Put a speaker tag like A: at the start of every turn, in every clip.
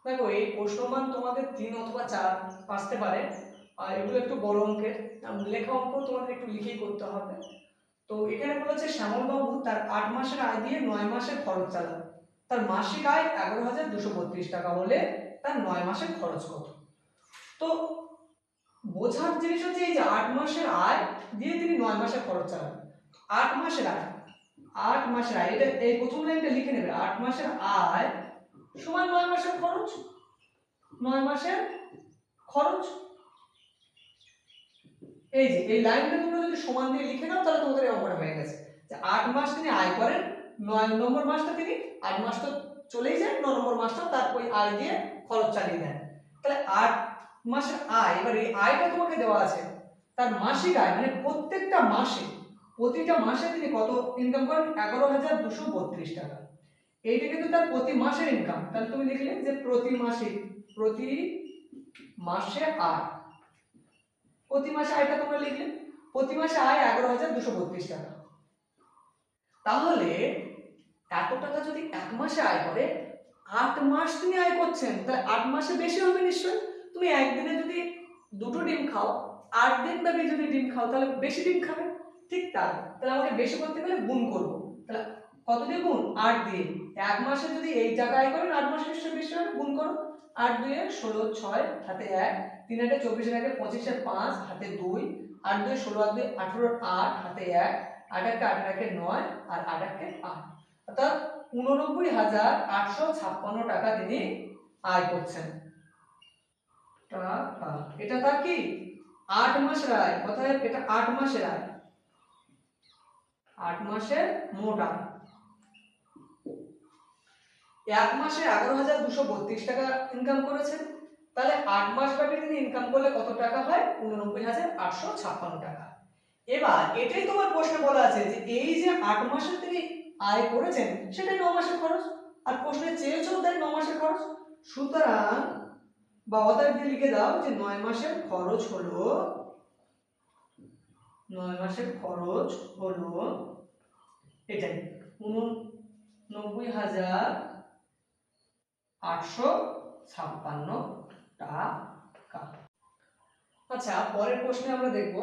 A: দেখো এই প্রশ্নমান তোমাদের 3 অথবা 4 আসতে পারে, আর এগুলো একটু বড় অঙ্কের, লেখা অঙ্ক তোমাদের একটু লিখেই করতে হবে। তো এখানে বলেছে শ্যামলবাবু তার 8 মাসের আয় দিয়ে 9 মাসের খরচ চালান, তার মাসিক আয় 11,232 টাকা হলে তার 9 মাসের খরচ কত? তো বোঝার জিনিস হচ্ছে এই যে 8 মাসের আয় দিয়ে তিনি 9 মাসের খরচ চালান। 8 মাসের আয়, 8 মাসের আয়, এটা এই প্রথম লাইনটা লিখে নেবে, 8 মাসের আয় সমান 9 মাসের খরচ, 9 মাসের খরচ। এই যে এই লাইনটা তোমরা যদি সমান দিয়ে লিখে নাও তাহলে তোমাদের এই অঙ্কটা হয়ে গেছে যে 8 মাস তিনি আয় করেন, 9 নম্বর মাসটা তিনি 8 মাস তো চলেই যায়, 9 নম্বর মাসটা তার ওই আয় দিয়ে খরচ চালিয়ে দেন। তাহলে 8 মাসের আয়, এবার এই আয়টা তোমাকে দেওয়া আছে, তার মাসিক আয় মানে প্রত্যেকটা মাসে, প্রতিটা মাসে তিনি কত ইনকাম করেন? 11,232 টাকা। এইটা কিন্তু তার প্রতি মাসের ইনকাম, তাহলে তুমি লিখলে যে প্রতি মাসে, প্রতি মাসে আয়, প্রতি মাসে আয়টা তোমরা লিখলে, প্রতি মাসে আয় 11,232 টাকা। তাহলে এত টাকা যদি এক মাসে আয় করে, 8 মাস তিনি আয় করছেন, তাহলে 8 মাসে বেশি হবে নিশ্চয়ই। তুমি একদিনে যদি দুটো ডিম খাও, 8 দিন ব্যাপী যদি ডিম খাও তাহলে বেশি ডিম খাবে, ঠিক তাই। তাহলে আমাকে বেশি করতে গেলে গুণ করব, তাহলে কত দিয়ে গুণ? 8 দিয়ে। এক মাসে যদি এই টাকা আয় করেন, 8 মাসে নিশ্চয়ই বেশি হবে, গুণ করো। 8 2 16, 6 হাতে 1, 3 8 24, 25 5 হাতে 2, 8 2 16, 8 2 18, 8 হাতে 1, 8 1 8 1 9 আর 8 1 8, অর্থাৎ 89,856 টাকা তিনি আয় করছেন টাকা। এটা তার কি 8 মাসের আয়, অর্থাৎ এটা 8 মাসের আয়, 8 মাসের মোট আয়। এক মাসে 11,232 টাকা ইনকাম করেছেন, তাহলে 8 মাস ব্যাপী তিনি ইনকাম করলে কত টাকা হয়? 89,856 টাকা। এবার এটাই তোমার প্রশ্নে বলা আছে যে এই যে 8 মাসে তিনি আয় করেছেন সেটাই 9 মাসের খরচ, আর প্রশ্নে চেয়েছো তাই 9 মাসের খরচ। সুতরাং বা অতএব দিয়ে লিখে দাও যে 9 মাসের খরচ হলো, 9 মাসের খরচ হলো এটাই 89,856 টাকা। আচ্ছা, পরের প্রশ্নে আমরা দেখব,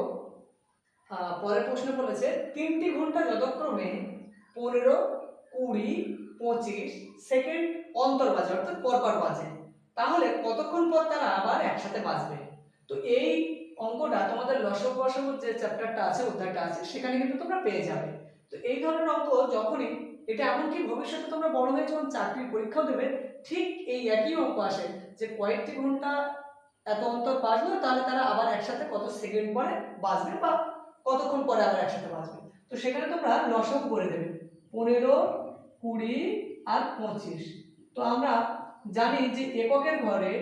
A: পরের প্রশ্নে বলেছে 3টি ঘন্টা যথাক্রমে 15, 20, 25 সেকেন্ড অন্তর বাজে, অর্থাৎ পরপর বাজে, তাহলে কতক্ষণ পর তারা আবার একসাথে বাজবে? তো এই অঙ্কটা তোমাদের লসক বসানোর যে চ্যাপ্টারটা আছে, অধ্যায়টা আছে, সেখানে কিন্তু তোমরা পেয়ে যাবে। তো এই ধরনের অঙ্ক যখনই, এটা এমনকি ভবিষ্যতে তোমরা বড় হয়ে যখন চাকরির পরীক্ষাও দেবে, ঠিক এই একই অঙ্ক আসে যে কয়েকটি ঘন্টা এত অন্তর বাজলো, তাহলে তারা আবার একসাথে কত সেকেন্ড পরে বাজবে বা কতক্ষণ পরে আবার একসাথে বাজবে। তো সেখানে তোমরা লসাগু করে দেবে 15, 20 আর 25। তো আমরা জানি যে এককের ঘরে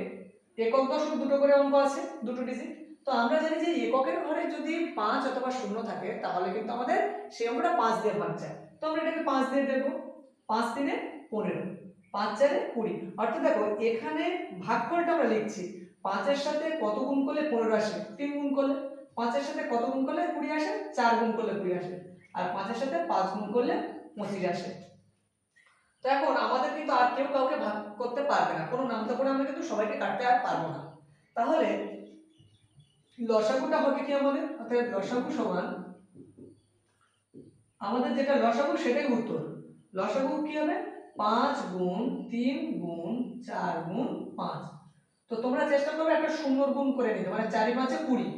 A: একক দশক দুটো করে অঙ্ক আছে, দুটো ডিজিট। তো আমরা জানি যে এককের ঘরে যদি 5 অথবা 0 থাকে তাহলে কিন্তু আমাদের সেই অঙ্কটা 5 দিয়ে ভাগ যায়। তো আমরা এটাকে 5 দিয়ে দেব, 5 3 15, 5 4 20। অর্থাৎ দেখো এখানে ভাগফলটা আমরা লিখছি, 5 এর সাথে কত গুণ করলে 15 আসে? 3 গুণ করলে। 5 এর সাথে কত গুণ করলে 20 আসে? 4 গুণ করলে 20 আসে। আর 5 এর সাথে 5 গুণ করলে 25 আসে। তো এখন আমাদের কিন্তু আর কেউ কাউকে ভাগ করতে পারবে না, কোনো নামতা করে আমরা কিন্তু সবাইকে কাটতে আর পারবো না। তাহলে লসাগুটা হবে কি আমাদের? অর্থাৎ লসাগু সমান, আমাদের যেটা লসাগু সেটাই উত্তর। লসাগু কি হবে? 5 গুণ 3 গুণ 4 গুণ 5। তো তোমরা চেষ্টা করবে একটা শূন্যর গুণ করে নিতে, মানে 4 5 20,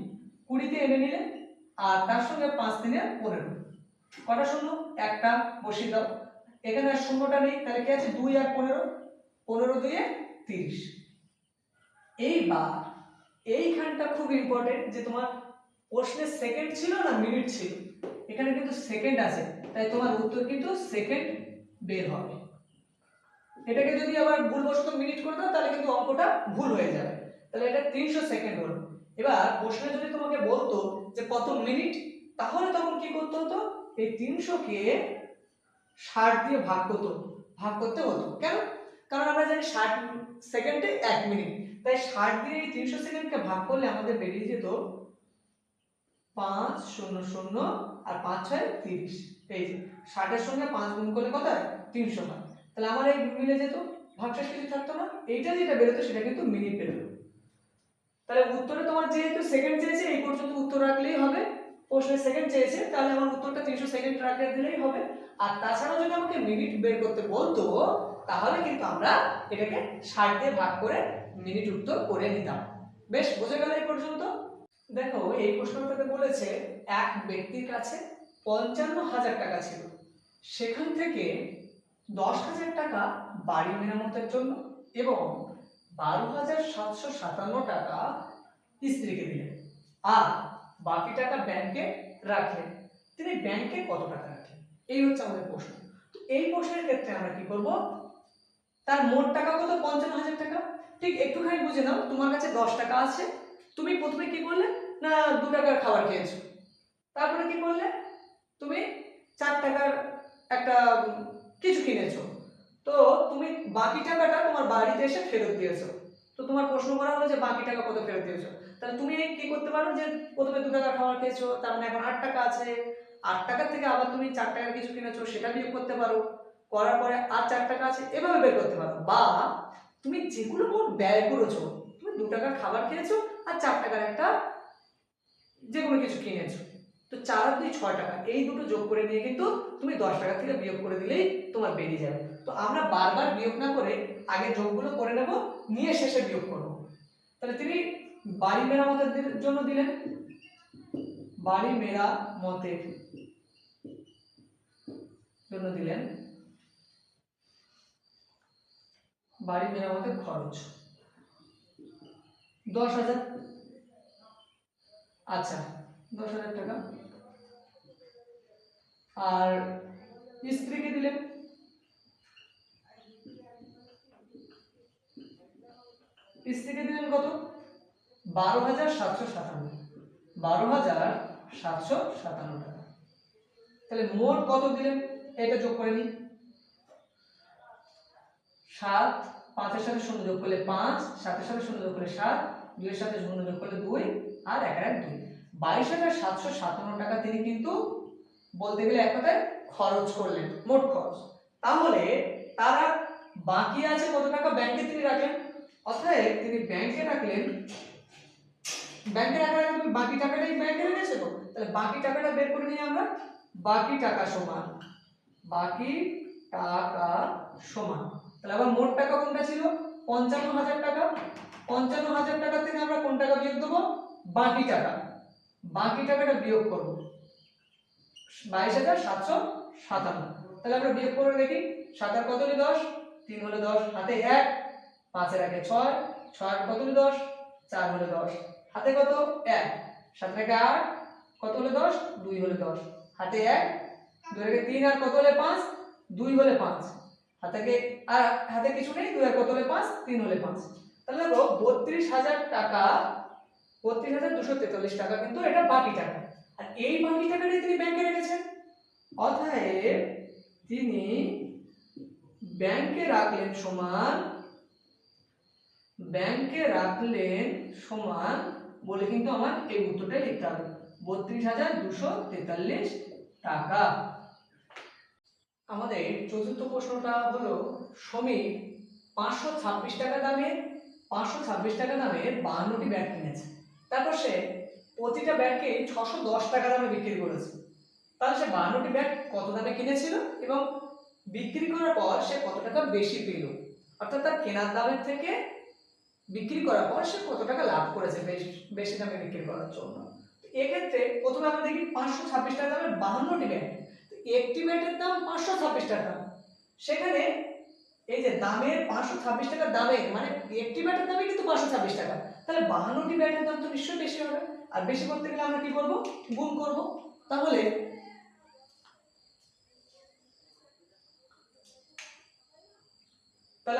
A: 20 তে এনে নিলে, আর তার সঙ্গে 5 3 15। কটা শূন্য? একটা, বসিয়ে দাও। এখানে আর শূন্যটা নেই, তাহলে কি আছে? 2 আর 15, 15 2 30। এইবার এইখানটা খুব ইম্পর্টেন্ট যে তোমার প্রশ্নে সেকেন্ড ছিল না মিনিট ছিল, এখানে কিন্তু সেকেন্ড আছে, তাই তোমার উত্তর কিন্তু সেকেন্ড বের হবে। এটাকে যদি আবার ভুলবশত মিনিট করে দাও তাহলে কিন্তু অঙ্কটা ভুল হয়ে যাবে। তাহলে এটা 300 সেকেন্ড হলো। এবার প্রশ্নে যদি তোমাকে বলতো যে কত মিনিট, তাহলে তখন কি করতে হতো? এই 300 কে 60 দিয়ে ভাগ করতে হতো। কেন? কারণ আমরা জানি 60 সেকেন্ডে 1 মিনিট, তাই 60 দিয়ে এই 300 সেকেন্ডকে ভাগ করলে আমাদের বেরিয়ে যেত 5 0 0 আর 5 6 30। এই যে 60 এর সঙ্গে 5 গুণ করলে কত হয়? 300 হয়। তাহলে আমার এই মিলে যেত ভাগশেষ কিছু থাকতো না, এইটা যেটা বেরোতো সেটা কিন্তু মিনিট বেরোতো। তাহলে উত্তরে তোমার যেহেতু সেকেন্ড চেয়েছে এই পর্যন্ত উত্তর রাখলেই হবে, প্রশ্নে সেকেন্ড চেয়েছে তাহলে আমার উত্তরটা 300 সেকেন্ড রাখলে দিলেই হবে। আর তাছাড়াও যদি আমাকে মিনিট বের করতে বলতো তাহলে কিন্তু আমরা এটাকে 60 দিয়ে ভাগ করে মিনিট উত্তর করে নিতাম। বেশ, বোঝা গেল এই পর্যন্ত? দেখো এই প্রশ্নটাতে বলেছে এক ব্যক্তির কাছে 55,000 টাকা ছিল, সেখান থেকে 10,000 টাকা বাড়ি মেরামতের জন্য এবং 12,757 টাকা স্ত্রীকে দিলেন আর বাকি টাকা ব্যাংকে রাখলেন। তিনি ব্যাংকে কত টাকা রাখলেন, এই হচ্ছে আমাদের প্রশ্ন। তো এই প্রশ্নের ক্ষেত্রে আমরা কি করব, তার মোট টাকা কত, 55,000 টাকা। ঠিক একটুখানি বুঝে নাও, তোমার কাছে 10 টাকা আছে, তুমি প্রথমে কি করলে না 2 টাকার খাবার খেয়েছো, তারপরে কি করলে তুমি 4 টাকার একটা কিছু কিনেছো, তো তুমি বাকি টাকাটা তোমার বাড়িতে এসে ফেরত দিয়েছো। তো তোমার প্রশ্ন করা হলো যে বাকি টাকা কত ফেরত দিয়েছো, তাহলে তুমি কি করতে পারো যে প্রথমে 2 টাকার খাবার খেয়েছো, তার মানে এখন 8 টাকা আছে, 8 টাকা থেকে আবার তুমি 4 টাকার কিছু কিনেছো সেটা বিয়োগ করতে পারো, করার পরে আর 4 টাকা আছে, এভাবে বের করতে পারো। বা তুমি যেগুলো মোট ব্যয় করেছো, তুমি 2 টাকার খাবার খেয়েছো আর 4 টাকার একটা যে কোনো কিছু কিনেছো, তো 4 আর 2 6 টাকা, এই দুটো যোগ করে নিয়ে কিন্তু তুমি 10 টাকা থেকে বিয়োগ করে দিলেই তোমার বেরিয়ে যাবে। তো আমরা বারবার বিয়োগ না করে আগে যোগগুলো করে নেব, নিয়ে শেষে বিয়োগ করব। তাহলে তিনি বাড়ি মেরামতের জন্য দিলেন, বাড়ি মেরামতের জন্য দিলেন, বাড়ি মেরামতের খরচ 10,000। আচ্ছা, 10,000 টাকা। আর স্ত্রীকে দিলেন, স্ত্রীকে দিলেন কত, 12,757, 12,757 টাকা। তাহলে মোট কত দিলেন এটা যোগ করে নিই, 7, 5 এর সাথে 0 যোগ করলে 5, 7 এর সাথে 0 যোগ করলে 7, 2 এর সাথে 0 যোগ করলে 2 আর 1 আর 2, 22,757 টাকা তিনি কিন্তু বলতে গেলে এক কথায় খরচ করলেন, মোট খরচ। তাহলে তারা বাকি আছে কত টাকা ব্যাংকে তিনি রাখলেন, অর্থাৎ তিনি ব্যাংকে রাখলেন, ব্যাংকে রাখার আগে তুমি বাকি টাকাটাই ব্যাংকে রেখেছো, তো তাহলে বাকি টাকাটা বের করে নিই আমরা। বাকি টাকা সমান, বাকি টাকা সমান, তাহলে আবার মোট টাকা কোনটা ছিল 55,000 টাকা, 55,000 টাকা থেকে আমরা কোন টাকা বিয়োগ দেবো, বাকি টাকা, বাকি টাকাটা বিয়োগ করব 22,757। তাহলে আমরা বিয়োগ করে দেখি, 7 আর কত হলো 10, 3 হলো 10, হাতে 1, 5 এর আগে 6, 6 আর কত হলো 10, 4 হলো 10, হাতে কত 1, 7 থেকে 8 কত হলো 10, 2 হলো 10, হাতে 1, 2 থেকে 3 আর কত হলো 5, 2 হলো 5, হাতে আর হাতে কিছু নেই, 2 আর কত হলো 5, 3 হলো 5। তাহলে দেখো 32,000 টাকা, 32,243 টাকা কিন্তু এটা বাকি টাকা, আর এই বাকি টাকাটাই তিনি ব্যাংকে রেখেছেন, অতএব তিনি ব্যাংকে রাখলেন সমান, ব্যাংকে রাখলেন সমান বলে কিন্তু আমার এই উত্তরটা লিখতে হবে, 32,243 টাকা। আমাদের চতুর্থ প্রশ্নটা হলো সমীর 526 টাকা দামের 526 টাকা দামের 52টি ব্যাগ কিনেছে, তারপর সে প্রতিটা ব্যাগকে 610 টাকা দামে বিক্রি করেছে। তাহলে সে 52টি ব্যাগ কত দামে কিনেছিল এবং বিক্রি করার পর সে কত টাকা বেশি পেল, অর্থাৎ তার কেনার দামের থেকে বিক্রি করার পর সে কত টাকা লাভ করেছে বেশি দামে বিক্রি করার জন্য। এক্ষেত্রে প্রথমে আমরা দেখি 526 টাকা দামের 52টি ব্যাগ, একটি ব্যাটের দাম 526 টাকা, সেখানে এই যে দামের 526 টাকা দামে মানে একটি ব্যাটের দামই কিন্তু 526 টাকা, তাহলে 52টি ব্যাটের দাম তো নিশ্চয়ই বেশি হবে, আর বেশি করতে গেলে আমরা কি করব, গুণ করব। তাহলে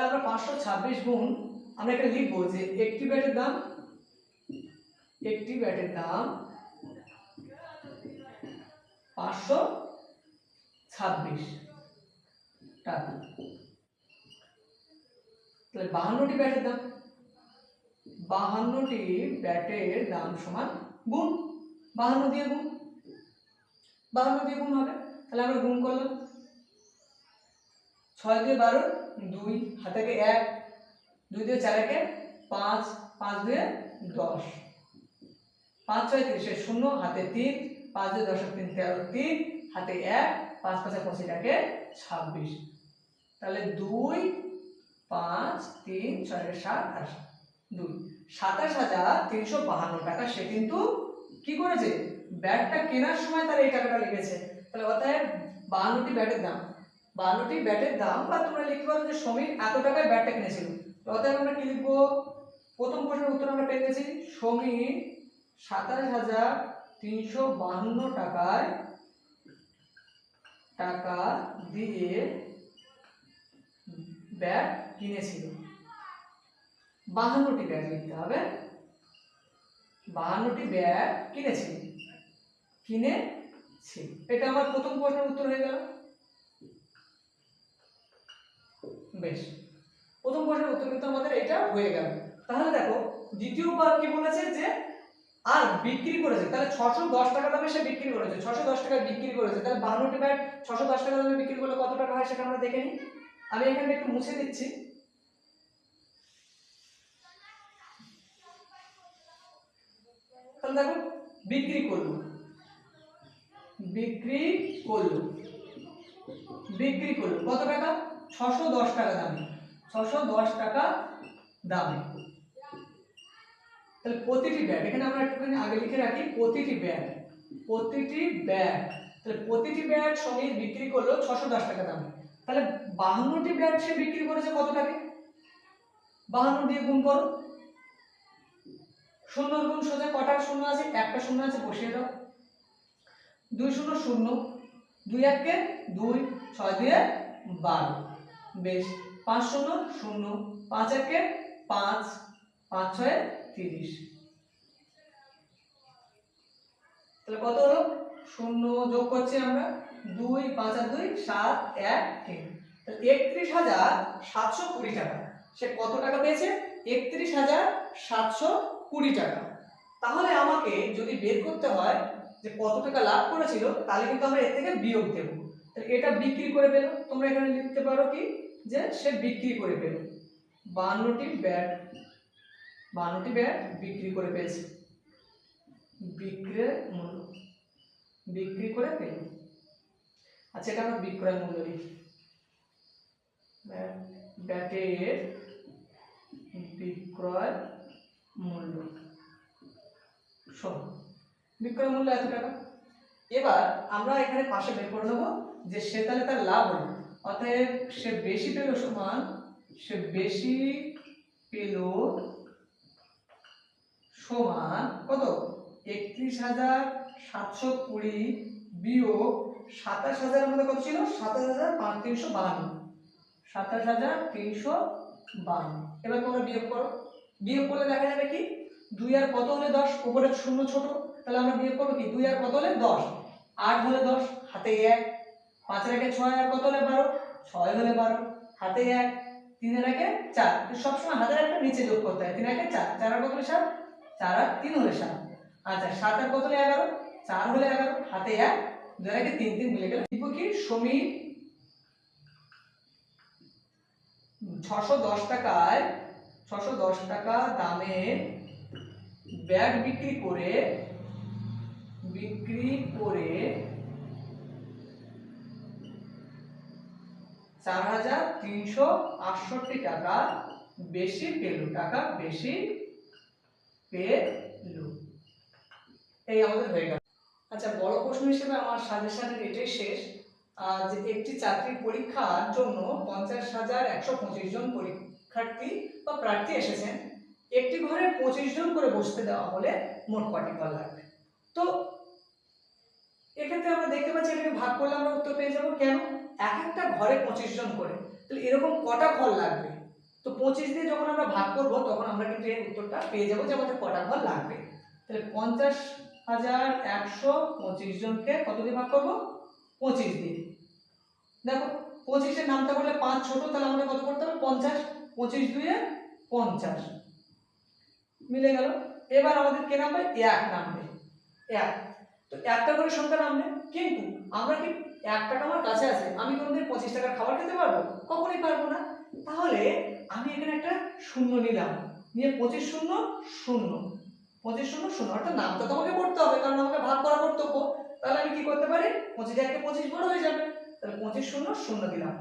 A: আমরা 526 গুণ, আমরা এখানে লিখব যে একটি ব্যাটের দাম, একটি ব্যাটের দাম 526 টাকা, তাহলে 52টি ব্যাটের দাম, 52টি ব্যাটের দাম সমান গুণ 52 দিয়ে গুণ, 52 দিয়ে গুণ হবে, তাহলে আমরা গুণ করলাম, 6 দিয়ে 12, 2 হাতে 1, 2 দিয়ে 4 একে 5, 5 দিয়ে 10, 5 6 30 0 হাতে 3, 5 দিয়ে 10 3 13, 3 হাতে 1, 5 5 25 একে 26। তাহলে 2 5 3 6 7 8 2 27,352 টাকা সে কিন্তু কি করেছে, ব্যাটটা কেনার সময় তার এই টাকাটা লিখেছে। তাহলে অতএব 52টি ব্যাটের দাম, 52টি ব্যাটের দাম, বা তোমরা লিখতে পারো যে সমীর এত টাকায় ব্যাটটা কিনেছিল। অতএব আমরা কি লিখবো, প্রথম প্রশ্নের উত্তর আমরা পেয়ে গেছি সমীর 27,352 টাকা দিয়ে ব্যাট কিনেছিল। 52টি ব্যাট লিখতে হবে, 52টি ব্যাট কিনেছিল। এটা আমার প্রথম প্রশ্নের উত্তর হয়ে গেল। বেশ, প্রথম প্রশ্নের উত্তর কিন্তু আমাদের এটা হয়ে গেল। তাহলে দেখো দ্বিতীয়বার কি বলেছে যে আর বিক্রি করেছে, তাহলে 610 টাকা দামে সে বিক্রি করেছে, 610 টাকায় বিক্রি করেছে। তাহলে 52টি ব্যাট 610 টাকা দামে বিক্রি করলে কত টাকা হয় সেটা আমরা দেখে নিই। আমি এখানে একটু মুছে দিচ্ছি। তাহলে দেখো বিক্রি করলো কত টাকা, 610 টাকা দামে, 610 টাকা দামে। তাহলে প্রতিটি ব্যাট, এখানে আমরা একটুখানি আগে লিখে রাখি, প্রতিটি ব্যাট, তাহলে প্রতিটি ব্যাট সমীর বিক্রি করলো 610 টাকা দামে। তাহলে 52টি ব্যাট সে বিক্রি করেছে কত টাকা, 52 দিয়ে গুণ করো, 0 গুণ সোজা কটা শূন্য আছে, একটা শূন্য আছে, বসিয়ে দাও। 2 0 0, 2 1 কে 2, 6 দিয়ে 12, বেশ। 5 0 0, 5 1 কে 5, 5 6 30। তাহলে কত হলো, 0 যোগ করছি আমরা, 2 5 আর 2 7 1 3। তাহলে 31,720 টাকা সে কত টাকা পেয়েছে, 31,720 টাকা। তাহলে আমাকে যদি বের করতে হয় যে কত টাকা লাভ করেছিল, তাহলে কিন্তু আমরা এর থেকে বিয়োগ দেব। তাহলে এটা বিক্রি করে পেল, তোমরা এখানে লিখতে পারো কি যে সে বিক্রি করে পেল, 52টি ব্যাট বিক্রি করে পেয়েছে, বিক্রি করে পেল। আচ্ছা, এটা আমরা বিক্রয় মূল্য লিখি, ব্যাটের বিক্রয় মূল্য সমান বিক্রয় মূল্য এত টাকা। এবার আমরা এখানে পাশে বের করে নেব যে সে তাহলে তার লাভ হলো, অতএব সে বেশি পেল সমান, সে বেশি পেল সমান কত, 31,720 বিয়োগ 27,000 এর মধ্যে কত ছিল, 27,352। এবার তোমরা বিয়োগ করো, বিয়োগ করলে দেখা যাবে কি 2 আর কত হলে 10, উপরে শূন্য ছোট, তাহলে আমরা বিয়োগ করব কি 2 আর কত হলে 10, 8 হলে 10, হাতে 1, 5 এর একে 6 আর কত হলে 12, 6 হলে 12, হাতে 1, 3 এর একে 4, সবসময় হাতের একটা নিচে যোগ করতে হয়, 3 একে 4, 4 আর কত হলে 7, 4 আর 3 হলে 7। আচ্ছা, 7 আর কত হলে 11, 4 হলে 11, হাতে 1, 2 এর একে 3, 3 মিলে গেল। লিখব কি সমীর 610 টাকা দামে ব্যাট বিক্রি করে 4,368 টাকা বেশি পেল, এই আমাদের হয়ে গেল। আচ্ছা, বড় প্রশ্ন হিসেবে আমার সাজেশনের এটাই শেষ, যে একটি চাকরির পরীক্ষার জন্য 50,125 জন পরীক্ষার্থী বা প্রার্থী এসেছেন। একটি ঘরে 25 জন করে বসতে দেওয়া হলে মোট কটি ঘর লাগবে। তো এক্ষেত্রে আমরা দেখতে পাচ্ছি এটাকে ভাগ করলে আমরা উত্তর পেয়ে যাব। কেন, এক একটা ঘরে 25 জন করে, তাহলে এরকম কটা ঘর লাগবে। তো 25 দিয়ে যখন আমরা ভাগ করব তখন আমরা কিন্তু এর উত্তরটা পেয়ে যাব যে আমাদের কটা ঘর লাগবে। তাহলে 50,125 জনকে কত দিয়ে ভাগ করব, 25 দিয়ে। দেখো 25 এর নামটা করলে 5 ছোট, তাহলে আমাদের কত করতে হবে, 50, 25 দুইয়ে 50 মিলে গেল। এবার আমাদের কে নামবে, 1 নামবে, 1। তো একটা করে সংখ্যা নামবে, কিন্তু আমরা কি 1 টাকা আমার কাছে আছে, আমি কোনদিন 25 টাকার খাবার খেতে পারবো, কখনোই পারবো না। তাহলে আমি এখানে একটা শূন্য নিলাম, নিয়ে 25 শূন্য শূন্য, 25 শূন্য শূন্য, অর্থাৎ নামটা তোমাকে পড়তে হবে কারণ আমাকে ভাগ করা কর্তব্য। তাহলে আমি কি করতে পারি, 25 একে 25 বড় হয়ে যাবে, তাহলে 25 শূন্য শূন্য দিলাম,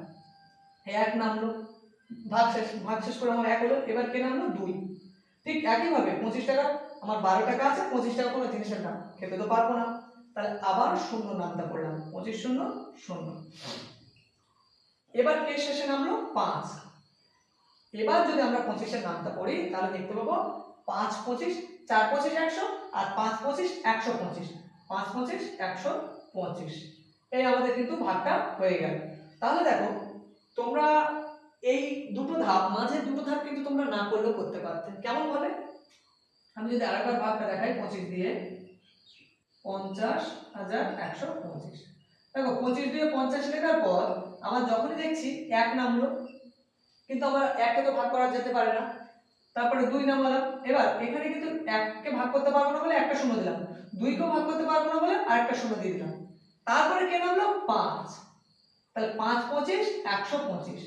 A: এক নামলো, ভাগ শেষ করে আমার এক হলো। এবার কে নামলো, 2। ঠিক একইভাবে 25 টাকা, আমার 12 টাকা আছে, 25 টাকা কোনো জিনিসের দাম, খেতে তো পারবো না, তাহলে আবার শূন্য নামটা করলাম, 25 শূন্য শূন্য। এবার কে শেষে নামলো, 5। এবার যদি আমরা 25 এর নামটা পড়ি তাহলে দেখতে পাবো 5 25, 4 25 100, আর 5 25 125, 5 25 125। এই আমাদের কিন্তু ভাগটা হয়ে গেল। তাহলে দেখো তোমরা এই দুটো ধাপ, মাঝে দুটো ধাপ কিন্তু তোমরা না করলেও করতে পারতে। কেমন ভাবে, আমি যদি আরেকবার ভাগটা দেখাই, 25 দিয়ে 50,125। দেখো 25 দিয়ে 50 লেখার পর আমার যখনই দেখছি এক নামলো, কিন্তু আমার এককে তো ভাগ করা যেতে পারে না, তারপরে 2 নামালাম। এবার এখানে কিন্তু এককে ভাগ করতে পারবো না বলে একটা শূন্য দিলাম, 2 কেও ভাগ করতে পারবো না বলে আরেকটা শূন্য দিয়ে দিলাম, তারপরে কে নামলো, 5। তাহলে 5 25 125।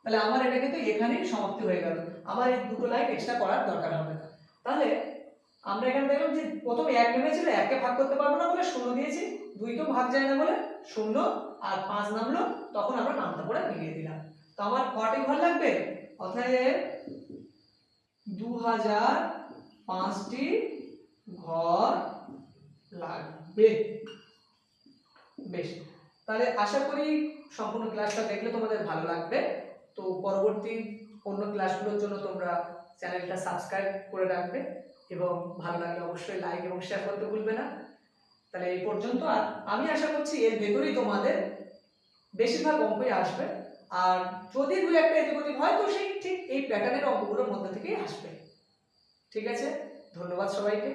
A: তাহলে আমার এটা কিন্তু এখানেই সমাপ্তি হয়ে গেল, আমার এই দুটো লাইন এক্সট্রা করার দরকার হবে না। তাহলে আমরা এখানে দেখলাম যে প্রথমে এক নেমেছিল, এককে ভাগ করতে পারবো না বলে শূন্য দিয়েছি, 2 কেও ভাগ যায় না বলে শূন্য, আর 5 নামলো তখন আমরা নামটা করে মিলিয়ে দিলাম। তো আমার কটি ঘর লাগবে, অতএব 2005টি ঘর লাগবে। বেশ, তাহলে আশা করি সম্পূর্ণ ক্লাসটা দেখলে তোমাদের ভালো লাগবে। তো পরবর্তী অন্য ক্লাসগুলোর জন্য তোমরা চ্যানেলটা সাবস্ক্রাইব করে রাখবে এবং ভালো লাগলে অবশ্যই লাইক এবং শেয়ার করতে ভুলবে না। তাহলে এই পর্যন্ত, আর আমি আশা করছি এর ভেতরেই তোমাদের বেশিরভাগ অঙ্কই আসবে, আর যদি দু একটা এদিক ওদিক হয় তো সেই ঠিক এই প্যাটার্নের অঙ্কগুলোর মধ্যে থেকেই আসবে। ঠিক আছে, ধন্যবাদ সবাইকে।